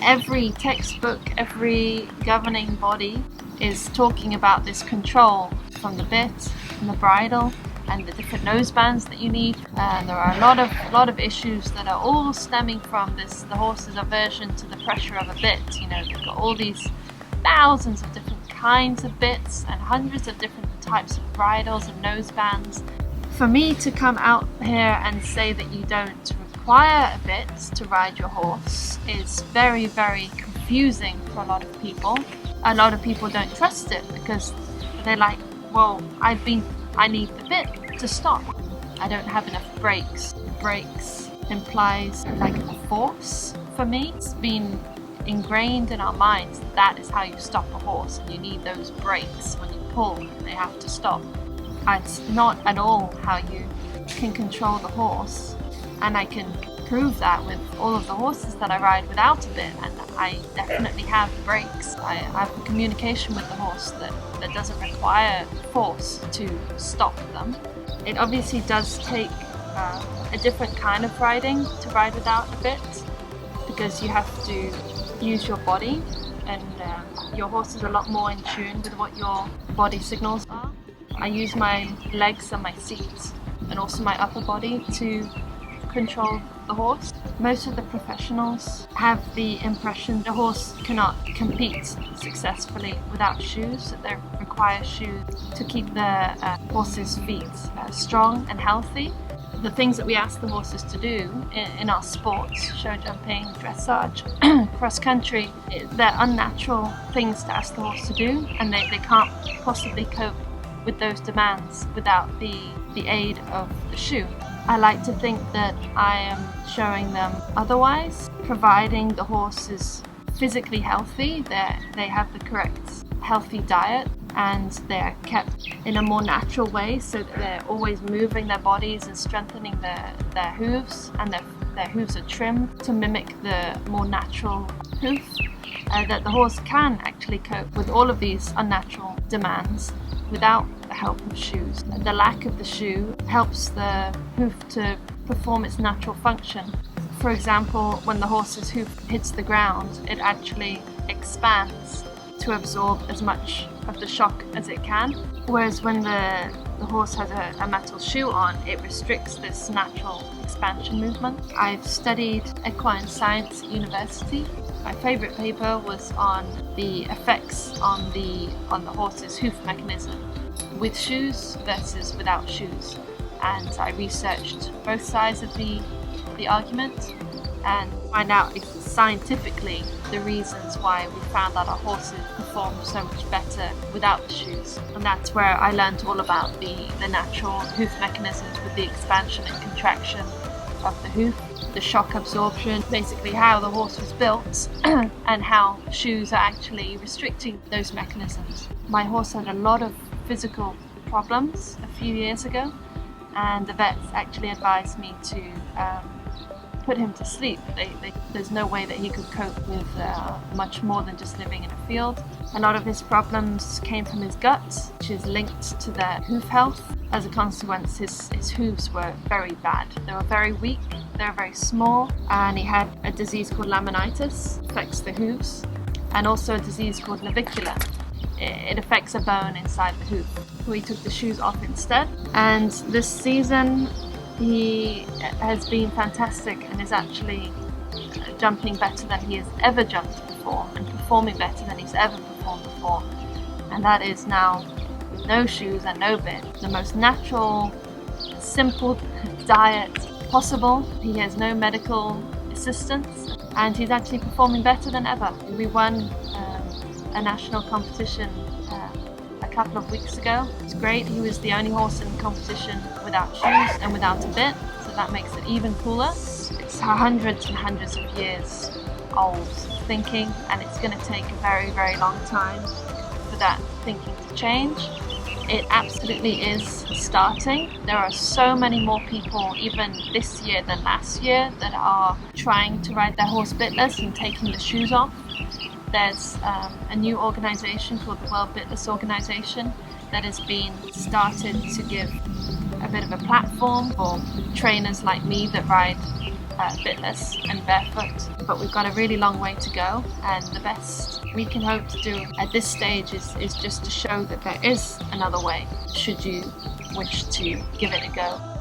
Every textbook, every governing body is talking about this control from the bit and the bridle and the different nosebands that you need. And there are a lot of issues that are all stemming from the horse's aversion to the pressure of a bit. You know, they've got all these thousands of different kinds of bits and hundreds of different types of bridles and nosebands. For me to come out here and say that you don't require a bit to ride your horse is very, very confusing for a lot of people. A lot of people don't trust it because they're like, well, I need the bit to stop. I don't have enough brakes. Brakes implies like a force for me. It's been ingrained in our minds that is how you stop a horse, and you need those brakes when you pull and they have to stop. It's not at all how you can control the horse, and I can prove that with all of the horses that I ride without a bit, and I definitely have brakes. I have a communication with the horse that doesn't require force to stop them. It obviously does take a different kind of riding to ride without a bit, because you have to use your body, and your horse is a lot more in tune with what your body signals are. I use my legs and my seat and also my upper body to control the horse. Most of the professionals have the impression the horse cannot compete successfully without shoes, that they require shoes to keep the horse's feet strong and healthy. The things that we ask the horses to do in our sports, show jumping, dressage, cross country, they're unnatural things to ask the horse to do, and they can't possibly cope with those demands without the aid of the shoe. I like to think that I am showing them otherwise, providing the horse is physically healthy, they have the correct healthy diet, and they're kept in a more natural way, so that they're always moving their bodies and strengthening their hooves, and their hooves are trimmed to mimic the more natural hoof, that the horse can actually cope with all of these unnatural demands without the help of shoes. The lack of the shoe helps the hoof to perform its natural function. For example, when the horse's hoof hits the ground, it actually expands to absorb as much of the shock as it can, whereas when the horse has a metal shoe on, it restricts this natural expansion movement. I've studied equine science at university. My favourite paper was on the effects on the horse's hoof mechanism with shoes versus without shoes, and I researched both sides of the argument and find out scientifically the reasons why we found that our horses perform so much better without the shoes. And that's where I learned all about the natural hoof mechanisms with the expansion and contraction of the hoof, the shock absorption, basically how the horse was built and how shoes are actually restricting those mechanisms. My horse had a lot of physical problems a few years ago, and the vets actually advised me to put him to sleep. There's no way that he could cope with much more than just living in a field. A lot of his problems came from his gut, which is linked to their hoof health. As a consequence, his hooves were very bad. They were very weak, they were very small, and he had a disease called laminitis, affects the hooves, and also a disease called navicular. It affects a bone inside the hoof. We took the shoes off instead, and this season he has been fantastic and is actually jumping better than he has ever jumped before and performing better than he's ever performed before. And that is now with no shoes and no bit. The most natural, simple diet possible. He has no medical assistance and he's actually performing better than ever. We won a national competition a couple of weeks ago. It's great. He was the only horse in the competition without shoes and without a bit, so that makes it even cooler. It's hundreds and hundreds of years old thinking, and it's going to take a very, very long time for that thinking to change. It absolutely is starting. There are so many more people, even this year than last year, that are trying to ride their horse bitless and taking the shoes off. There's a new organisation called the World Bitless Organisation that has been started to give a bit of a platform for trainers like me that ride Bitless and Barefoot, but we've got a really long way to go, and the best we can hope to do at this stage is just to show that there is another way should you wish to give it a go.